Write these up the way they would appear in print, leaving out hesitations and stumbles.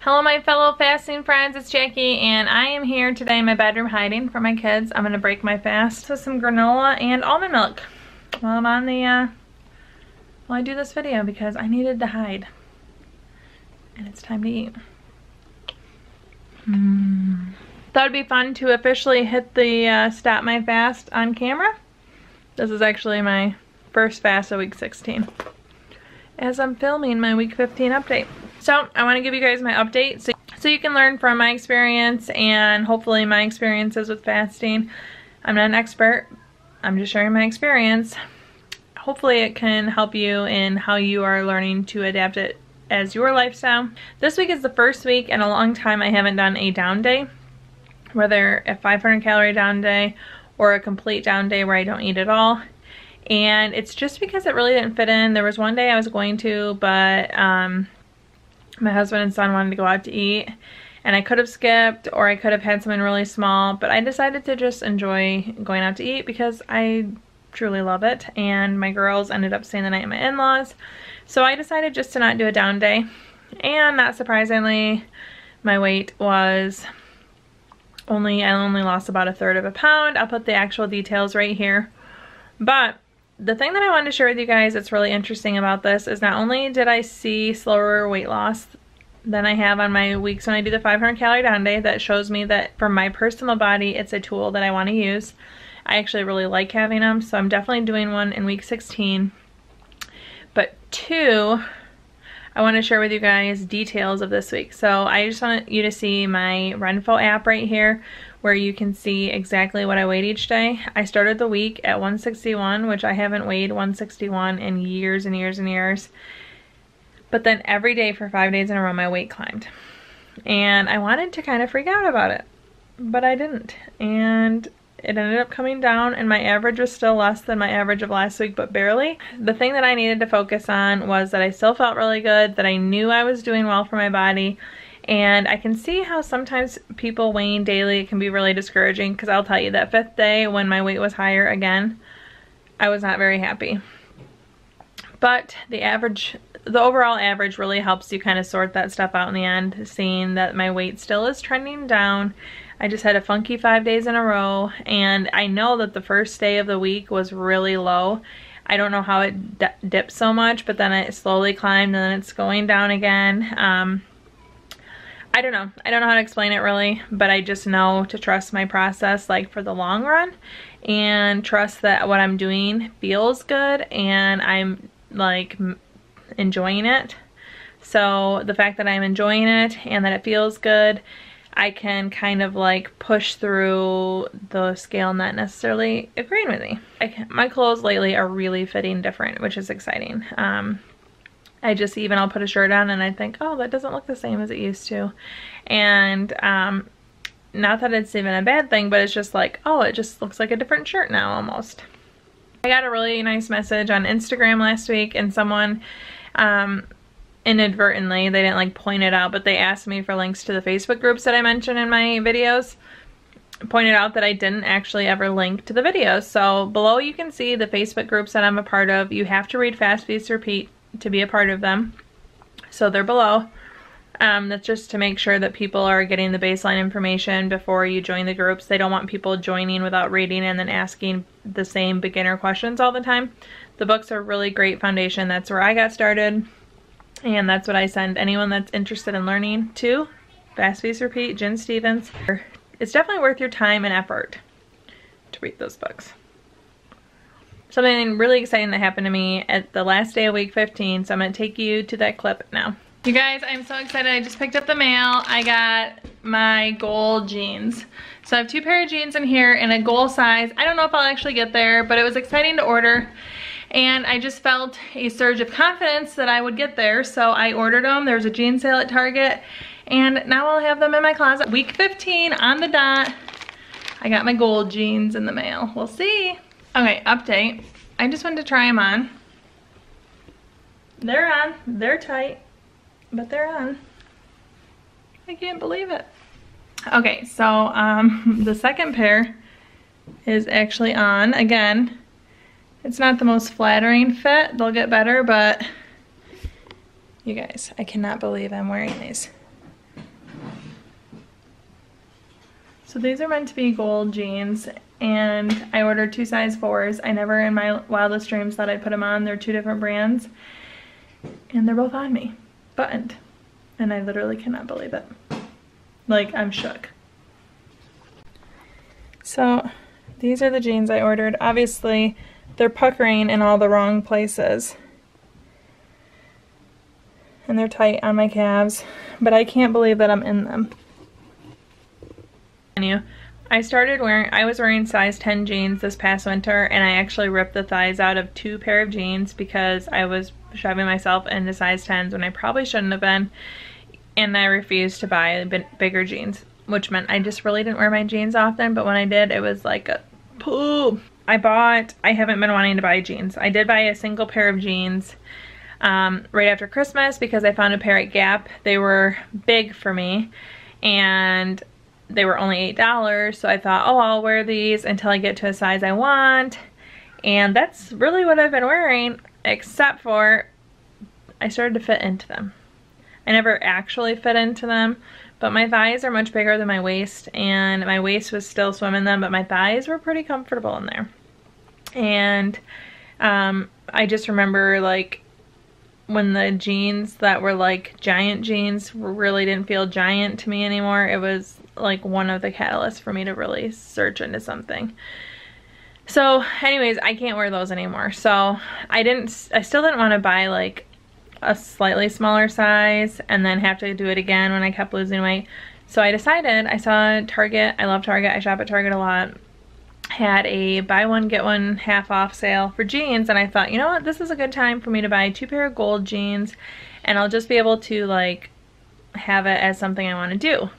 Hello my fellow fasting friends, it's Jackie and I am here today in my bedroom hiding from my kids. I'm going to break my fast with some granola and almond milk while I'm on the, while I do this video because I needed to hide. And it's time to eat. Thought it'd be fun to officially hit the stop my fast on camera. This is actually my first fast of week 16 as I'm filming my week 15 update. So I want to give you guys my update so you can learn from my experience and hopefully my experiences with fasting. I'm not an expert, I'm just sharing my experience. Hopefully it can help you in how you are learning to adapt it as your lifestyle. This week is the first week in a long time I haven't done a down day, whether a 500 calorie down day or a complete down day where I don't eat at all. And it's just because it really didn't fit in. There was one day I was going to, but my husband and son wanted to go out to eat and I could have skipped or I could have had something really small, but I decided to just enjoy going out to eat because I truly love it, and my girls ended up staying the night at my in-laws. So I decided just to not do a down day, and not surprisingly my weight was I only lost about 1/3 of a pound. I'll put the actual details right here. But the thing that I wanted to share with you guys that's really interesting about this is not only did I see slower weight loss than I have on my weeks when I do the 500 calorie down day, that shows me that for my personal body it's a tool that I want to use. I actually really like having them, so I'm definitely doing one in week 16. But two, I want to share with you guys details of this week. So I just want you to see my Renfo app right here where you can see exactly what I weighed each day. I started the week at 161, which I haven't weighed 161 in years and years and years. But then every day for 5 days in a row my weight climbed. And I wanted to kind of freak out about it, but I didn't. And it ended up coming down and my average was still less than my average of last week, but barely. The thing that I needed to focus on was that I still felt really good, that I knew I was doing well for my body. And I can see how sometimes people weighing daily can be really discouraging, because I'll tell you that 5th day when my weight was higher again, I was not very happy. But the overall average really helps you kind of sort that stuff out in the end, seeing that my weight still is trending down. I just had a funky 5 days in a row, and I know that the first day of the week was really low. I don't know how it dipped so much, but then it slowly climbed and then it's going down again. I don't know. I don't know how to explain it really, but I just know to trust my process like for the long run and trust that what I'm doing feels good and I'm like enjoying it. So the fact that I'm enjoying it and that it feels good, I can kind of like push through the scale not necessarily agreeing with me. My clothes lately are really fitting different, which is exciting. I'll put a shirt on and I think, oh, that doesn't look the same as it used to. And not that it's even a bad thing, but it's just like, oh, it just looks like a different shirt now almost. I got a really nice message on Instagram last week, and someone inadvertently, they didn't like point it out, but they asked me for links to the Facebook groups that I mentioned in my videos. Pointed out that I didn't actually ever link to the videos. So below you can see the Facebook groups that I'm a part of. You have to read Fast, Feast, Repeat to be a part of them. So they're below. That's just to make sure that people are getting the baseline information before you join the groups. They don't want people joining without reading and then asking the same beginner questions all the time. The books are a really great foundation. That's where I got started. And that's what I send anyone that's interested in learning to. Fast, Feast, Repeat, Jen Stevens. It's definitely worth your time and effort to read those books. Something really exciting that happened to me at the last day of week 15, so I'm going to take you to that clip now. You guys, I'm so excited. I just picked up the mail. I got my goal jeans. So I have 2 pair of jeans in here in a goal size. I don't know if I'll actually get there, but it was exciting to order. And I just felt a surge of confidence that I would get there, so I ordered them. There was a jean sale at Target, and now I'll have them in my closet. Week 15 on the dot. I got my gold jeans in the mail. We'll see. Okay, update. I just wanted to try them on. They're on. They're tight, but they're on. I can't believe it. Okay, so the second pair is actually on. Again, it's not the most flattering fit. They'll get better, but you guys, I cannot believe I'm wearing these. So these are meant to be gold jeans, and I ordered 2 size 4s. I never in my wildest dreams thought I'd put them on. They're 2 different brands, and they're both on me, buttoned. And I literally cannot believe it. Like, I'm shook. So these are the jeans I ordered. Obviously, they're puckering in all the wrong places. And they're tight on my calves, but I can't believe that I'm in them. I was wearing size 10 jeans this past winter, and I actually ripped the thighs out of 2 pair of jeans because I was shoving myself into size 10s when I probably shouldn't have been, and I refused to buy bigger jeans, which meant I just really didn't wear my jeans often, but when I did, it was like a poo. I haven't been wanting to buy jeans. I did buy a single pair of jeans right after Christmas because I found a pair at Gap. They were big for me, and they were only $8, so I thought, oh, I'll wear these until I get to a size I want, and that's really what I've been wearing, except for I started to fit into them. I never actually fit into them, but my thighs are much bigger than my waist, and my waist was still swimming them, but my thighs were pretty comfortable in there. And I just remember, like, when the jeans that were like giant jeans really didn't feel giant to me anymore, it was like one of the catalysts for me to really search into something. So anyways, I can't wear those anymore. So I still didn't want to buy like a slightly smaller size and then have to do it again when I kept losing weight. So I decided, I saw Target, I love Target, I shop at Target a lot, had a buy one get one half off sale for jeans, and I thought, you know what, this is a good time for me to buy 2 pair of gold jeans, and I'll just be able to like have it as something I want to do.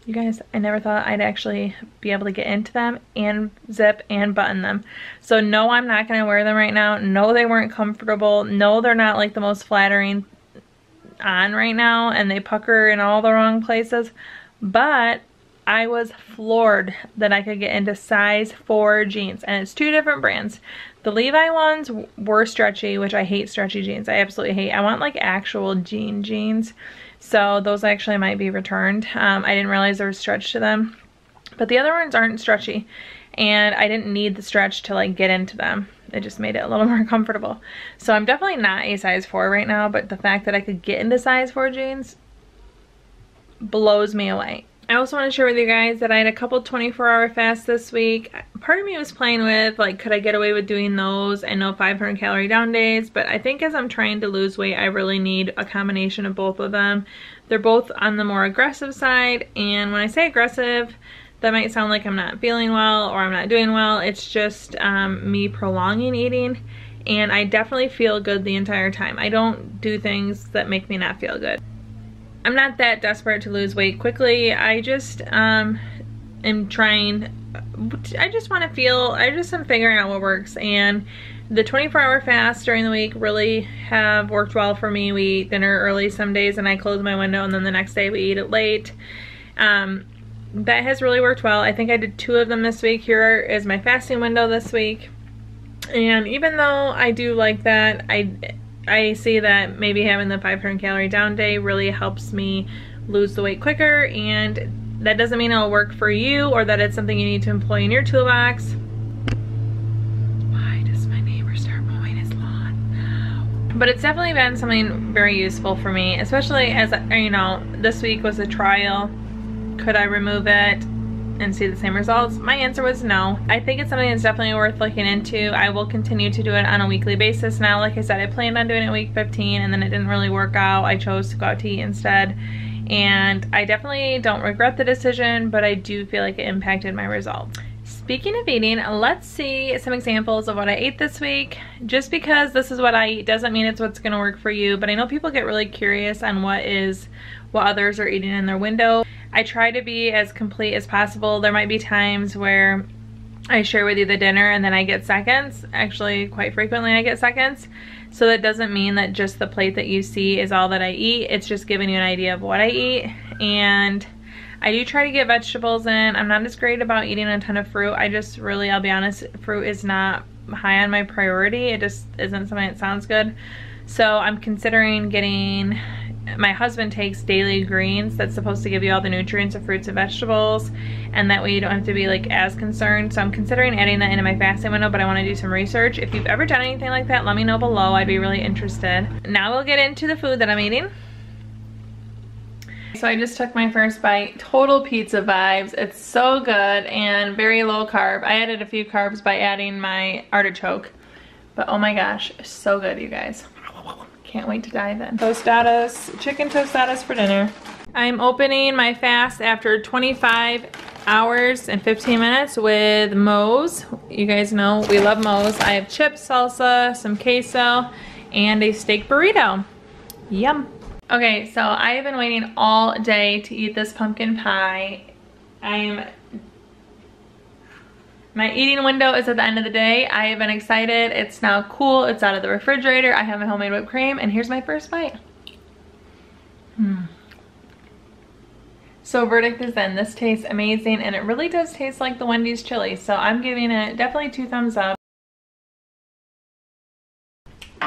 You guys, I never thought I'd actually be able to get into them and zip and button them. So no, I'm not going to wear them right now. No, they weren't comfortable. No, they're not like the most flattering on right now, and they pucker in all the wrong places, but I was floored that I could get into size 4 jeans, and it's 2 different brands. The Levi ones were stretchy, which I hate stretchy jeans. I absolutely hate. I want like actual jeans. So those actually might be returned. I didn't realize there was stretch to them, but the other ones aren't stretchy, and I didn't need the stretch to like get into them. It just made it a little more comfortable. So I'm definitely not a size 4 right now, but the fact that I could get into size 4 jeans blows me away. I also want to share with you guys that I had a couple 24-hour fasts this week. Part of me was playing with, like, could I get away with doing those and no 500 calorie down days? But I think as I'm trying to lose weight, I really need a combination of both of them. They're both on the more aggressive side, and when I say aggressive, that might sound like I'm not feeling well or I'm not doing well. It's just me prolonging eating, and I definitely feel good the entire time. I don't do things that make me not feel good. I'm not that desperate to lose weight quickly. I just am trying, I just am figuring out what works, and the 24-hour fast during the week really have worked well for me. We eat dinner early some days and I close my window, and then the next day we eat it late. That has really worked well. I think I did 2 of them this week. Here is my fasting window this week, and even though I do like that, I see that maybe having the 500 calorie down day really helps me lose the weight quicker, and that doesn't mean it'll work for you or that it's something you need to employ in your toolbox. Why does my neighbor start mowing his lawn now? But it's definitely been something very useful for me, especially as, you know, this week was a trial. Could I remove it and see the same results? My answer was no. I think it's something that's definitely worth looking into. I will continue to do it on a weekly basis now. Like I said, I planned on doing it week 15, and then it didn't really work out. I chose to go out to eat instead, and I definitely don't regret the decision, but I do feel like it impacted my results. Speaking of eating, let's see some examples of what I ate this week. Just because this is what I eat doesn't mean it's what's gonna work for you, but I know people get really curious on what others are eating in their window. I try to be as complete as possible. There might be times where I share with you the dinner and then I get seconds. Actually, quite frequently I get seconds. So that doesn't mean that just the plate that you see is all that I eat. It's just giving you an idea of what I eat. And I do try to get vegetables in. I'm not as great about eating a ton of fruit. I just really, I'll be honest, fruit is not high on my priority. It just isn't something that sounds good. So I'm considering getting my husband takes daily greens that's supposed to give you all the nutrients of fruits and vegetables, and that way you don't have to be like as concerned. So I'm considering adding that into my fasting window, but I want to do some research. If you've ever done anything like that, let me know below. I'd be really interested. Now we'll get into the food that I'm eating. So I just took my first bite. Total pizza vibes. It's so good and very low carb. I added a few carbs by adding my artichoke, but oh my gosh, so good, you guys. Can't wait to dive in. Tostadas, chicken tostadas for dinner. I'm opening my fast after 25 hours and 15 minutes with Moe's. You guys know we love Moe's. I have chips, salsa, some queso, and a steak burrito. Yum. Okay, so I have been waiting all day to eat this pumpkin pie. My eating window is at the end of the day. I have been excited. It's now cool. It's out of the refrigerator. I have my homemade whipped cream, and here's my first bite. So verdict is in. This tastes amazing, and it really does taste like the Wendy's chili. So I'm giving it definitely 2 thumbs up.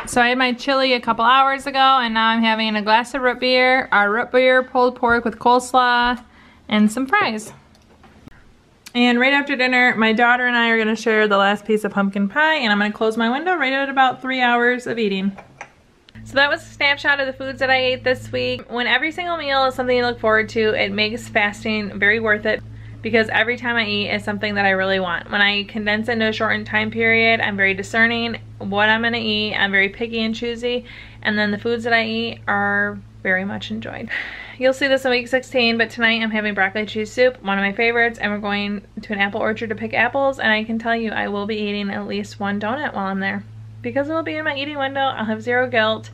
So I had my chili a couple hours ago, and now I'm having a glass of root beer, our root beer pulled pork with coleslaw, and some fries. And right after dinner, my daughter and I are gonna share the last piece of pumpkin pie, and I'm gonna close my window right at about 3 hours of eating. So that was a snapshot of the foods that I ate this week. When every single meal is something you look forward to, it makes fasting very worth it, because every time I eat is something that I really want. When I condense into a shortened time period, I'm very discerning what I'm gonna eat. I'm very picky and choosy, and then the foods that I eat are very much enjoyed. You'll see this in week 16, but tonight I'm having broccoli cheese soup, one of my favorites, and we're going to an apple orchard to pick apples, and I can tell you I will be eating at least 1 donut while I'm there. Because it will be in my eating window, I'll have 0 guilt.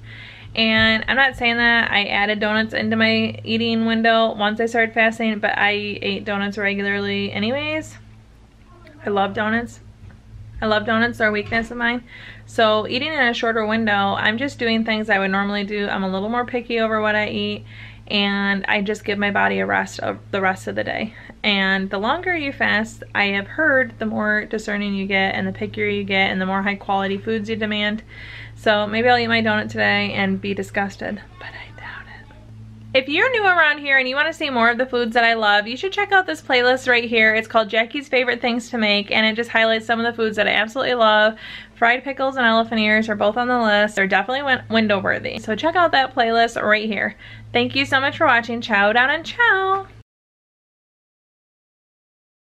And I'm not saying that I added donuts into my eating window once I started fasting, but I ate donuts regularly anyways. I love donuts. I love donuts, they're a weakness of mine. So eating in a shorter window, I'm just doing things I would normally do. I'm a little more picky over what I eat, and I just give my body a rest of the rest of the day. And the longer you fast, I have heard, the more discerning you get and the pickier you get and the more high quality foods you demand. So maybe I'll eat my donut today and be disgusted, but I doubt it. If you're new around here and you want to see more of the foods that I love, you should check out this playlist right here. It's called Jackie's Favorite Things to Make, and it just highlights some of the foods that I absolutely love. Fried pickles and elephant ears are both on the list. They're definitely window worthy. So check out that playlist right here. Thank you so much for watching. Ciao down and ciao.